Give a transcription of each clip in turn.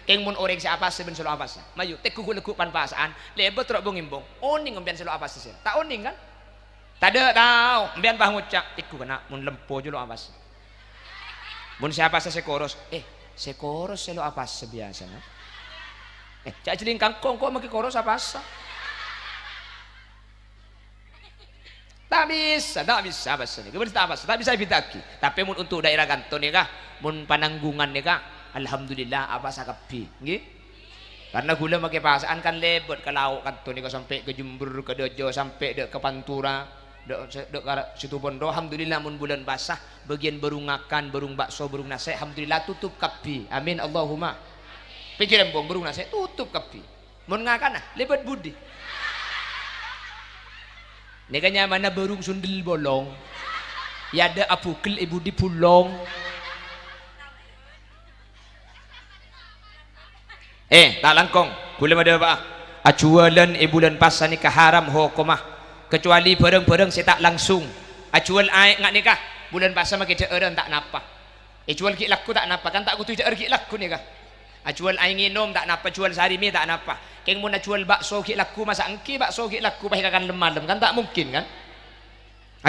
keng mun orang siapa seben selo apa sah mayu tek kuku pan pasaan lebet rok bongimbong oning ngembian selo apa sih tak oning kan tak ada tahu mbian bah ngucap iku kena mun lempo julo apa sih mun siapa sah sekoros sekoros selo apa sih biasa nah cak jeling kangkong kok make koros apa sah tak bisa bahasa ni tak bisa bitaki tapi mun untuk daerah kanton ni kah mun pananggungan ni kah alhamdulillah apa sakapi nggih karena gula make pasaan kan lebet ke lauk kanton ni kah sampai ke Jember ke Dojo sampai dek ke Pantura dek situ Bondo alhamdulillah mun bulan basah bagian berung ngakan berung bakso berung nasi alhamdulillah tutup kapi amin Allahumma pikiran bong berung nasi tutup kapi mun ngakan lebet budi nekanya mana berung sundel bolong ya ada apukel ibu di pulong tak langkong gula ada apa acualan bulan pasar nikah haram hukumah kecuali bareng-bareng saya tak langsung acual air ngak nikah bulan pasar makin orang tak napa jual ki laku tak napa kan tak kutu ki laku nikah acual air nginom tak napa jual sehari mi tak napa keng mun jual bakso ki laku masa angki bakso ki laku bah kan lemalem kan tak mungkin kan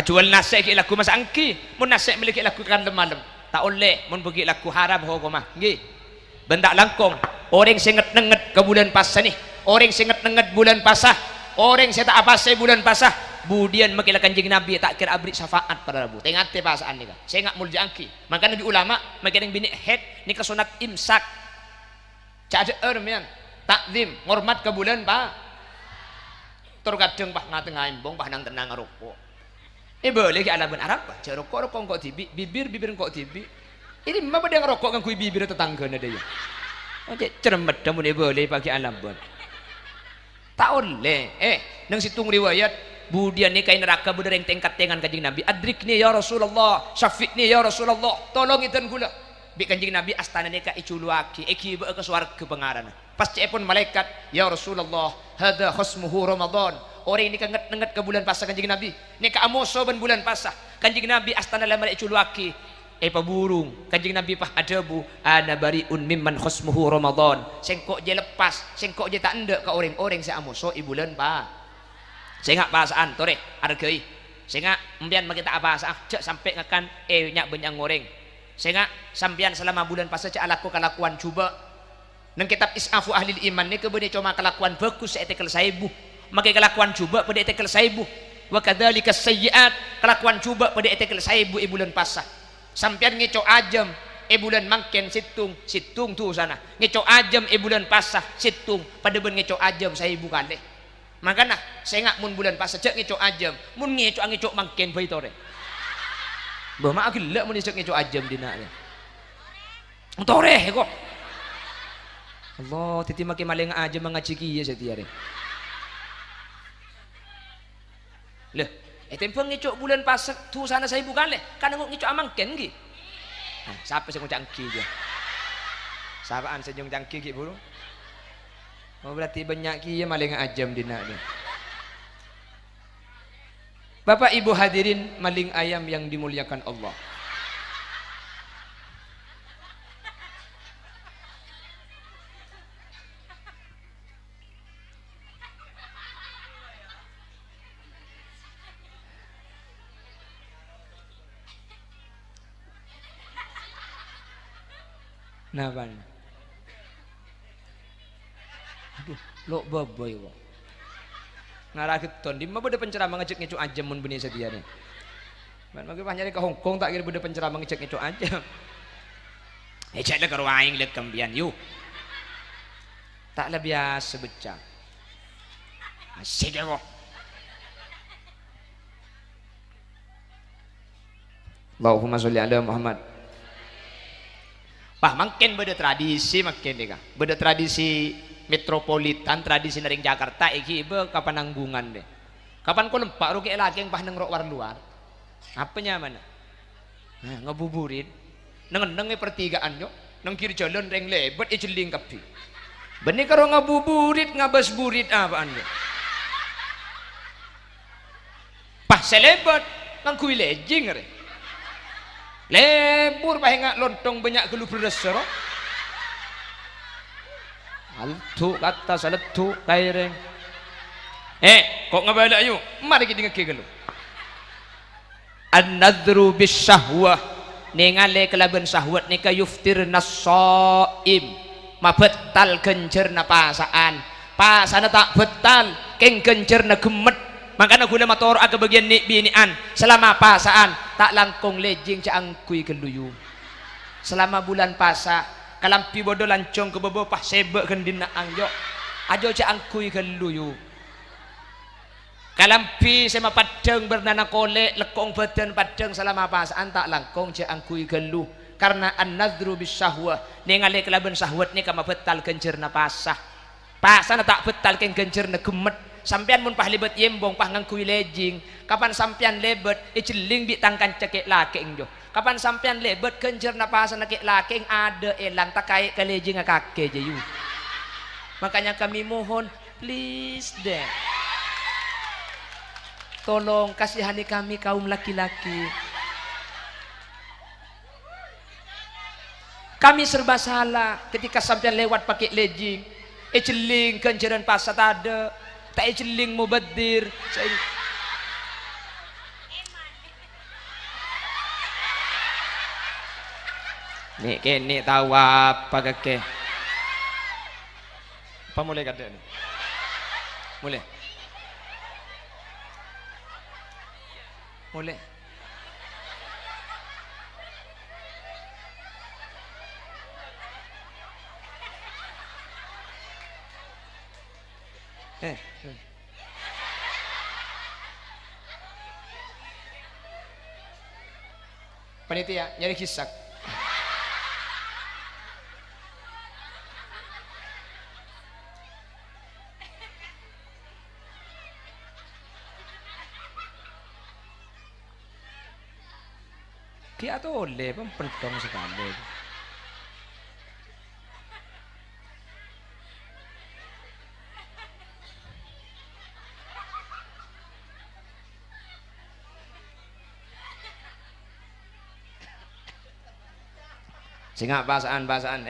jual nasi ki laku masa angki mun nasi miliki laku kan lemalem tak oleh mun bagi laku haram hukumah nggih bentak langkong orang senget nenget ke bulan pasah nih orang senget nenget bulan pasah orang saya tak apa saya bulan pasah budian makilah kanjeng Nabi tak kira abri syafaat pada Rabu tengah te pasaan nih saya nggak mulja angki maka Nabi ulama makin yang bini head nih kesunat imsak cak ada ermian takdim ngormat ke bulan pak terkadang bah ngatengah imbong bah nang tenang rokok boleh ke alaman Arab pak cak rokok kok tibi bibir kok tibi ini mama dia ngerokok kan kui bibir tetangga nada ya cak cermet kamu boleh pakai alaman tak oleh nang situng riwayat budian ni kain neraka budereng tengkat dengan kanjeng Nabi adrikni ya Rasulullah syafiqni ya Rasulullah tolong itan gula bi kanjeng Nabi astana ni ka iculuaki eki ke swarga pengarana pas cepon malaikat ya Rasulullah hada khasmuhu Ramadan orang ini kanget nenget ke bulan pasah kanjeng Nabi ni ka amoso ben bulan pasah kanjeng Nabi astana lamar iculuaki paburung kanjeng Nabi pah adabu ana bariun mimman khasmuhu Ramadan sengkok je lepas sengkok je tak ndek ke orang-orang saya amoso bulan pa saya ngak pasaan tore hargai saya ngak empian makita apa cek sampai ngakan nyak benyang goreng saya ngak sampian selama bulan pasal cek alaku kelakuan coba nang kitab isafu ahli iman ni kebenih cuma kelakuan bagus saya tekel saibu makai kelakuan coba pada tekel saibu wa kadzalika sayyiat kelakuan coba pada tekel saibu bulan pasah sampian ngeco ajam bulan mangken situng tuh sana ngeco ajam bulan pasah situng pada ben ngeco ajam saya ibu kali makanya saya ngak mun bulan pasah cek ngeco ajam mun ngeco mangken bayi tore bawa mak gila mun cek ngeco ajam dinanya tore kok Allah titi makin maling aja mengaji kiye setiap hari leh tempo ngicok bulan pasar tuh sana saya bukan leh karena ngicok amang ken gi siapa sih ngcangki dia sapaan senyum cangki gi buru berarti banyak ki ya maling ajam dina ni Bapak Ibu hadirin maling ayam yang dimuliakan Allah Naban. Aduh, lo baboy kok. Ngarakit ton di mah beda penceramah ngecek ngecu ajam mun benih setia nih. Man mage nyari ke Hong Kong tak kira beda penceramah ngecek ngecu ajam. Cek le karo aing le kambian yu. Tak lah biasa beca. Asik kok. Allahumma sholli ala Muhammad. Pah makin beda tradisi makin deh beda tradisi metropolitan tradisi nering Jakarta iki be kapan nanggungan deh kapan kau lempak rugi lagi yang pah nengrok war luar apanya mana ngebuburin neng pertigaan yo neng kiri jalan reng lebet jeling kapi benih karo ngabuburit ngabas burit apaan yo pah selebet nang kui lejing re lebur bah ngak lontong banyak gelu beres ro Altu kata saletu kaireng. Kok ngabala ayo? Mari kita ngeki gelo. An-nadru bisyahwah. Ningale kelaban syahwat nika yuftir nas-shaim. Mabetal gencerna pasaan. Pasana tak betal keng gencerna gemet. Makanya gula motor aga bagian ni binian selama pasaan tak langkong lejing caangkui geluyu. Selama bulan pasa kalampi bodo lancong ke bebo pah sebe kendina angjo ajo caangkui geluyu. Kalampi sema padang bernana kolek lekong badan padang selama pasaan tak langkong caangkui gelu karena an-nadru bisyahwah ningali kelaban syahwat ni kama betal gencerna pasah. Pasana tak betal keng gencerna gemet. Sampian mun pah libet yembong pah ngangkui lejing. Kapan sampian lebet iceling di tangkan cekek lakeng jo. Kapan sampian lebet kencer napasan nakek lakeng ada elang tak kait ke lejing kake jayu. Makanya kami mohon please deh. Tolong kasihani kami kaum laki-laki. Kami serba salah ketika sampian lewat pakai lejing. Iceling kenceran pasat ada. Tak iceling mubadir. Nih kini tahu apa kake? Apa mulai kata ni? Mulai. Mulai. Panitia nyari kisak. Kia tu oleh pun pentong sekali. Sehingga bahasaan bahasaan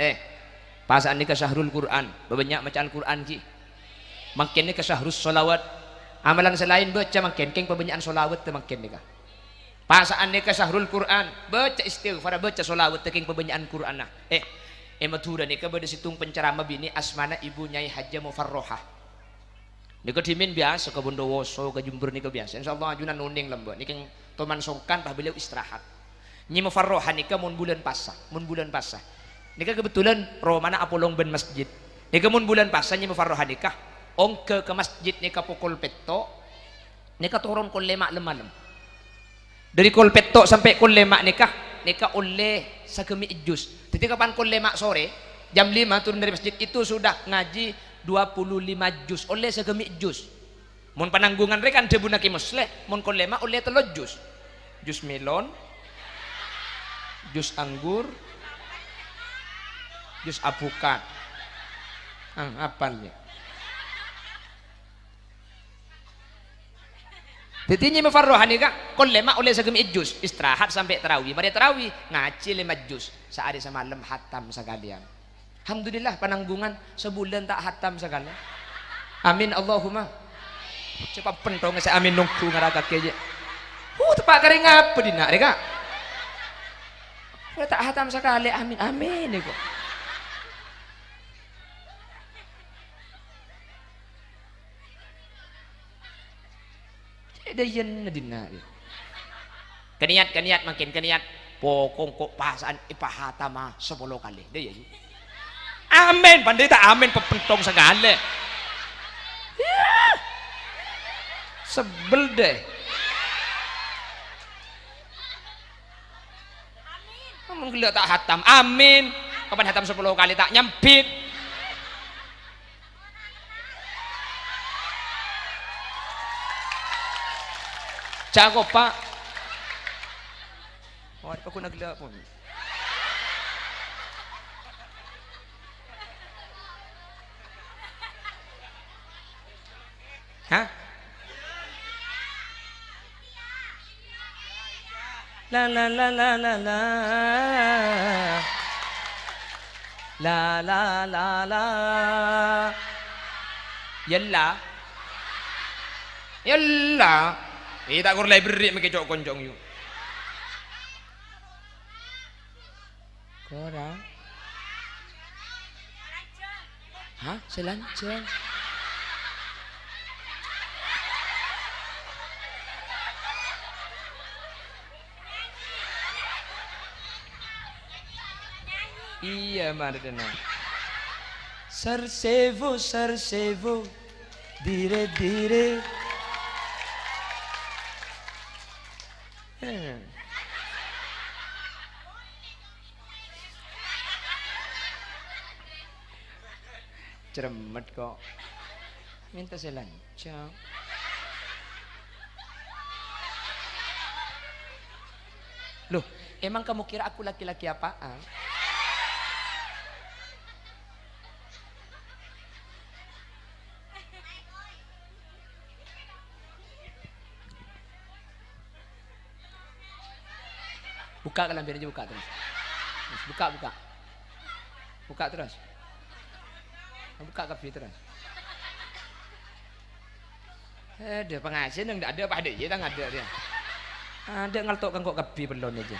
ni ke syahrul Quran banyak bacaan Quran ki makin ni ke syahrus solawat amalan selain baca makin keng pembanyaan solawat tu makin ni ka bahasaan ni ke syahrul Quran baca istighfar baca solawat tu keng pembanyaan Quran nah matura ni ke bade situng penceramah bini asmana ibu Nyai Haja Mufarrohah ni ke dimin biasa ke Bondowoso ke Jember ni ke biasa insyaallah ajunan nuning lembut ni keng toman songkan pah beliau istirahat Nyi Mufarrohah nika mun bulan pasah nika kebetulan romana apolong ben masjid nika mun bulan pasah Nyi Mufarrohah nika ongke ke masjid nika pukul peto nika turun kul lema lemalem dari kul peto sampai kul lema nika oleh sagemi juz jadi kapan kul lema sore jam 5 turun dari masjid itu sudah ngaji 25 juz oleh sagemi juz mun penanggungan rekan debunaki musleh mun kul lema oleh telo juz melon jus anggur, jus apukat, apalnya. Jadi Nyi Mufarrohah ni kak, kon lema oleh segemi jus, istirahat sampai terawih. Mari terawih ngaji 5 jus, sehari semalam hatam sekalian. Alhamdulillah penanggungan sebulan tak hatam sekali. Amin Allahumma. Cepat pentong saya amin nunggu ngaraga keje. Tepak kering apa dina, kak? Tak hatam sekali, amin amin nih kok. Ada yen dina. Keniat makin keniat. Pokong kok pasaan ipahatama 10 kali. Dia ya. Amin, pandai tak amin pepentong sekali. Sebel deh. Mungkin tak hatam, amin. Kapan hatam 10 kali tak nyempit. Jago pak. Oh, aku nagla pun. Hah? La la la la la la. La la la la. Yalla. Yalla. Tak kurlai berik make cok koncong yu. Korang. Hah? Selancong. Iya Mardana. Sarsevo, dire dire. Ceremet kok. Minta selancong. Loh, emang kamu kira aku laki-laki apaan? Buka kelambi aja, buka terus. Buka. Buka terus. Buka kapi terus. Ada pengajian yang tidak ada apa ada, ya tak ada dia. Ada ngaltok kangkok kapi belon aja.